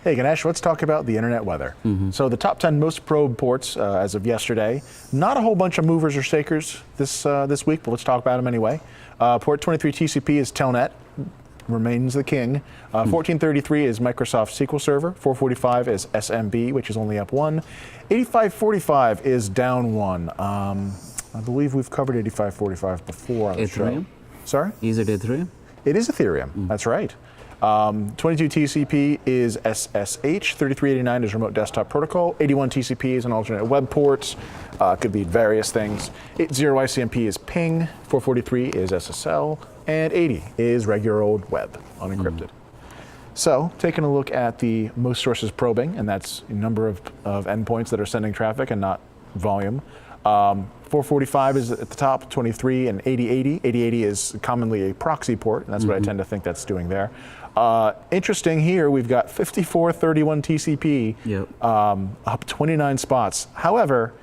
Hey Ganesh, let's talk about the internet weather. So the top 10 most probed ports as of yesterday, not a whole bunch of movers or shakers this week, but let's talk about them anyway. Port 23 TCP is Telnet, remains the king. 1433 is Microsoft SQL Server. 445 is SMB, which is only up 1. 8545 is down 1. I believe we've covered 8545 before on the show. Sorry? Is it Ethereum? It is Ethereum, that's right. 22 TCP is SSH, 3389 is Remote Desktop Protocol, 81 TCP is an alternate web port, could be various things. 80 ICMP is ping, 443 is SSL, and 80 is regular old web, unencrypted. So, taking a look at the most sources probing, and that's the number of endpoints that are sending traffic and not volume. 445 is at the top, 23, and 8080. 8080 is commonly a proxy port, and that's what I tend to think that's doing there. Interesting here, we've got 5431 TCP, up 29 spots. However,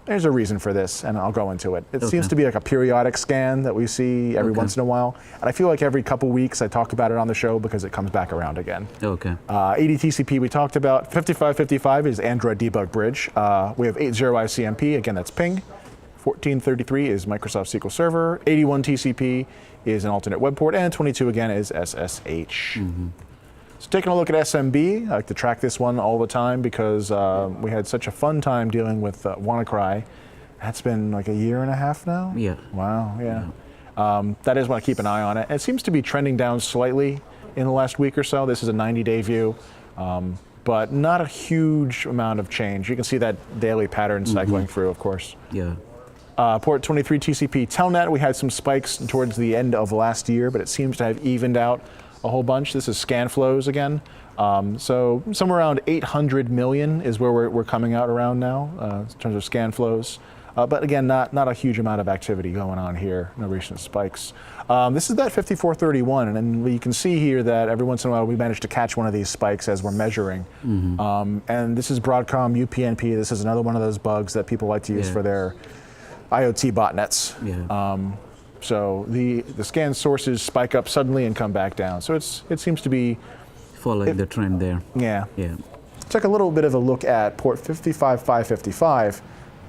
there's a reason for this, and I'll go into it. It seems to be like a periodic scan that we see every once in a while, and I feel like every couple weeks I talk about it on the show because it comes back around again. 80 TCP we talked about. 5555 is Android Debug Bridge. We have 80 ICMP, again that's ping. 1433 is Microsoft SQL Server. 81 TCP is an alternate web port, and 22 again is SSH. So taking a look at SMB, I like to track this one all the time because we had such a fun time dealing with WannaCry. That's been like a year and a half now? Yeah. Wow, yeah. That is why I keep an eye on it. It seems to be trending down slightly in the last week or so. This is a 90-day view, but not a huge amount of change. You can see that daily pattern cycling through, of course. Yeah. Port 23 TCP Telnet, we had some spikes towards the end of last year, but it seems to have evened out a whole bunch. This is scan flows again. So somewhere around 800 million is where we're coming out around now in terms of scan flows. But again, not a huge amount of activity going on here, no recent spikes. This is that 5431, and you can see here that every once in a while we manage to catch one of these spikes as we're measuring. And this is Broadcom uPNP. This is another one of those bugs that people like to use for their IoT botnets. So the scan sources spike up suddenly and come back down. So it seems to be following the trend there. Yeah. Let's take a little bit of a look at port 55555,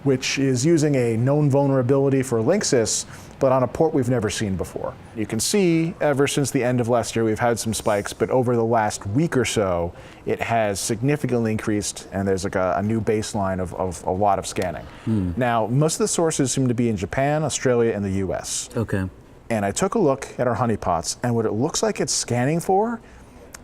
which is using a known vulnerability for Linksys, but on a port we've never seen before. You can see ever since the end of last year we've had some spikes, but over the last week or so it has significantly increased, and there's like a new baseline of a lot of scanning. Now, most of the sources seem to be in Japan, Australia, and the US. And I took a look at our honeypots, and what it looks like it's scanning for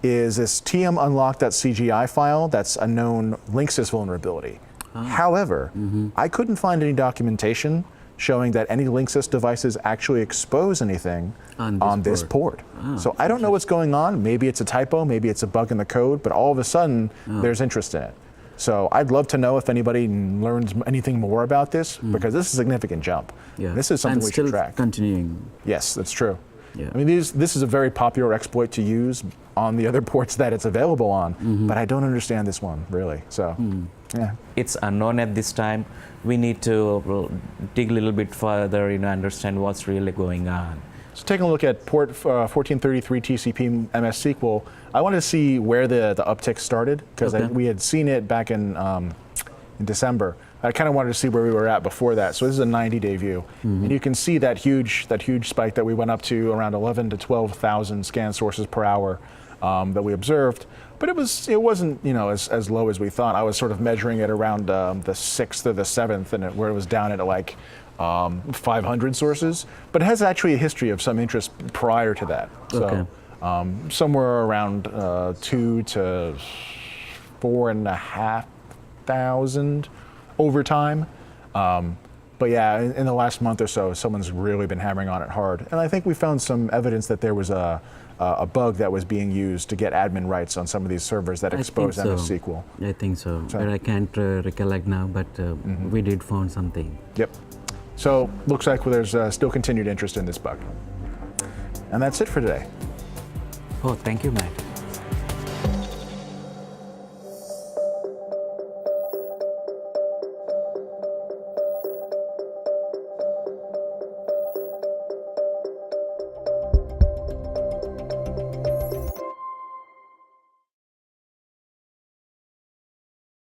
is this tmunlock.cgi file that's a known Linksys vulnerability. However, I couldn't find any documentation showing that any Linksys devices actually expose anything on this port. So I don't know what's going on. Maybe it's a typo, maybe it's a bug in the code, but all of a sudden there's interest in it. So I'd love to know if anybody learns anything more about this, because this is a significant jump. This is something we should track. Continuing. Yes, that's true. I mean, this is a very popular exploit to use on the other ports that it's available on, but I don't understand this one, really. So, yeah. It's unknown at this time. We need to dig a little bit further, understand what's really going on. So taking a look at port 1433 TCP MSSQL, I wanted to see where the uptick started, because we had seen it back in December. I kind of wanted to see where we were at before that. So this is a 90-day view, and you can see that huge spike that we went up to around 11 to 12,000 scan sources per hour that we observed. But it wasn't as low as we thought. I was sort of measuring it around the 6th or the 7th, and where it was down at like 500 sources. But it has actually a history of some interest prior to that. So somewhere around 2 to 4,500 over time. But yeah, in the last month or so, someone's really been hammering on it hard. And I think we found some evidence that there was a bug that was being used to get admin rights on some of these servers that expose MSSQL. I think so. But I can't recollect now, but we did find something. Yep. So looks like there's still continued interest in this bug. And that's it for today. Oh, thank you, Matt.